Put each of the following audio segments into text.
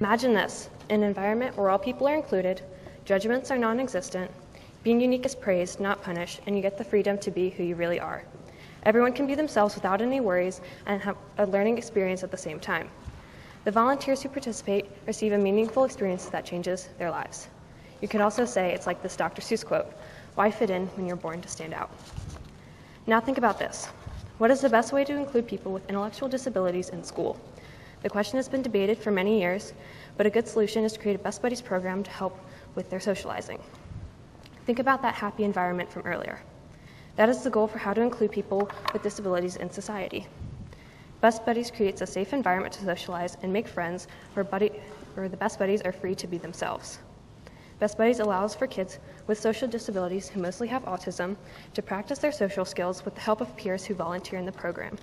Imagine this, an environment where all people are included, judgments are non-existent, being unique is praised, not punished, and you get the freedom to be who you really are. Everyone can be themselves without any worries and have a learning experience at the same time. The volunteers who participate receive a meaningful experience that changes their lives. You could also say it's like this Dr. Seuss quote, "Why fit in when you're born to stand out?" Now think about this. What is the best way to include people with intellectual disabilities in school? The question has been debated for many years, but a good solution is to create a Best Buddies program to help with their socializing. Think about that happy environment from earlier. That is the goal for how to include people with disabilities in society. Best Buddies creates a safe environment to socialize and make friends where the Best Buddies are free to be themselves. Best Buddies allows for kids with social disabilities who mostly have autism to practice their social skills with the help of peers who volunteer in the program.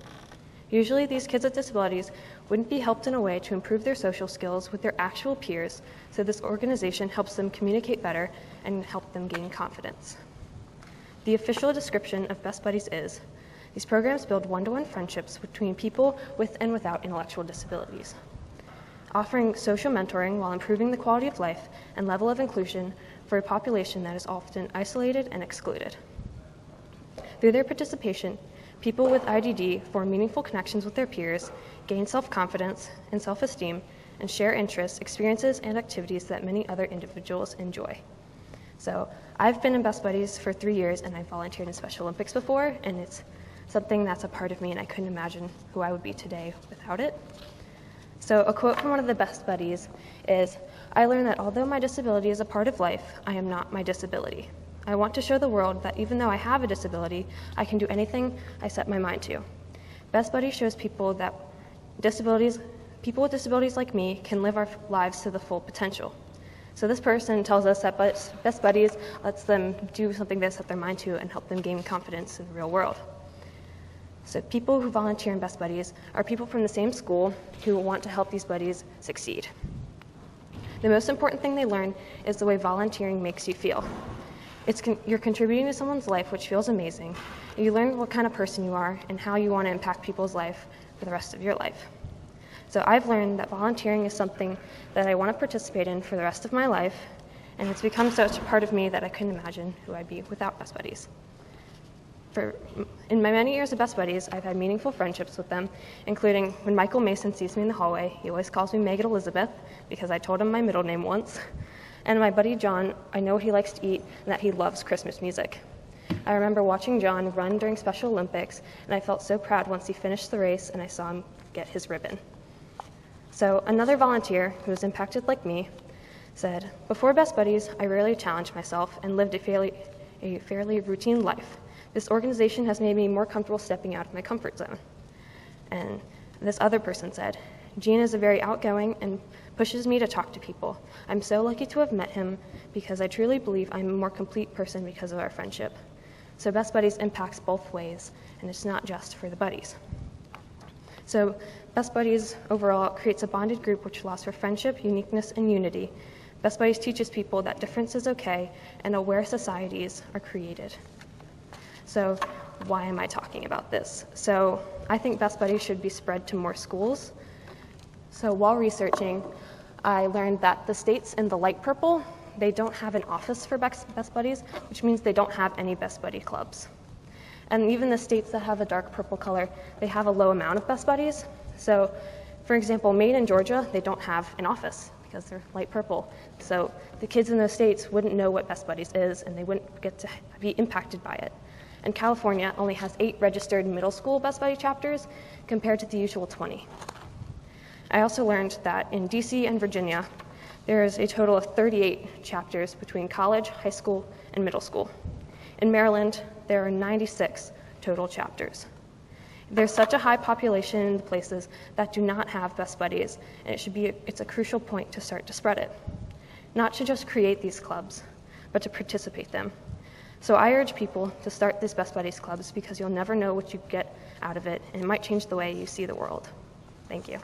Usually these kids with disabilities wouldn't be helped in a way to improve their social skills with their actual peers, so this organization helps them communicate better and help them gain confidence. The official description of Best Buddies is, these programs build one-to-one friendships between people with and without intellectual disabilities, offering social mentoring while improving the quality of life and level of inclusion for a population that is often isolated and excluded. Through their participation, people with IDD form meaningful connections with their peers, gain self-confidence and self-esteem, and share interests, experiences, and activities that many other individuals enjoy. So I've been in Best Buddies for 3 years, and I've volunteered in Special Olympics before, and it's something that's a part of me, and I couldn't imagine who I would be today without it. So a quote from one of the Best Buddies is, "I learned that although my disability is a part of life, I am not my disability. I want to show the world that even though I have a disability, I can do anything I set my mind to." Best Buddies shows people that people with disabilities like me can live our lives to the full potential. So this person tells us that Best Buddies lets them do something they set their mind to and help them gain confidence in the real world. So people who volunteer in Best Buddies are people from the same school who want to help these buddies succeed. The most important thing they learn is the way volunteering makes you feel. You're contributing to someone's life, which feels amazing. And you learn what kind of person you are and how you want to impact people's life for the rest of your life. So I've learned that volunteering is something that I want to participate in for the rest of my life, and it's become such a part of me that I couldn't imagine who I'd be without Best Buddies. In my many years of Best Buddies, I've had meaningful friendships with them, including when Michael Mason sees me in the hallway, he always calls me Megan Elizabeth because I told him my middle name once. And my buddy John, I know what he likes to eat and that he loves Christmas music. I remember watching John run during Special Olympics, and I felt so proud once he finished the race and I saw him get his ribbon. So another volunteer who was impacted like me said, "Before Best Buddies, I rarely challenged myself and lived a fairly routine life. This organization has made me more comfortable stepping out of my comfort zone." And this other person said, "Gene is very outgoing and pushes me to talk to people. I'm so lucky to have met him because I truly believe I'm a more complete person because of our friendship." So Best Buddies impacts both ways, and it's not just for the buddies. So Best Buddies overall creates a bonded group which allows for friendship, uniqueness, and unity. Best Buddies teaches people that difference is okay and aware societies are created. So why am I talking about this? So I think Best Buddies should be spread to more schools. So while researching, I learned that the states in the light purple, they don't have an office for Best Buddies, which means they don't have any Best Buddy clubs. And even the states that have a dark purple color, they have a low amount of Best Buddies. So, for example, Maine and Georgia, they don't have an office because they're light purple. So the kids in those states wouldn't know what Best Buddies is, and they wouldn't get to be impacted by it. And California only has 8 registered middle school Best Buddy chapters compared to the usual 20. I also learned that in DC and Virginia, there is a total of 38 chapters between college, high school, and middle school. In Maryland, there are 96 total chapters. There's such a high population in the places that do not have Best Buddies, and it's a crucial point to start to spread it. Not to just create these clubs, but to participate in them. So I urge people to start these Best Buddies clubs because you'll never know what you get out of it, and it might change the way you see the world. Thank you.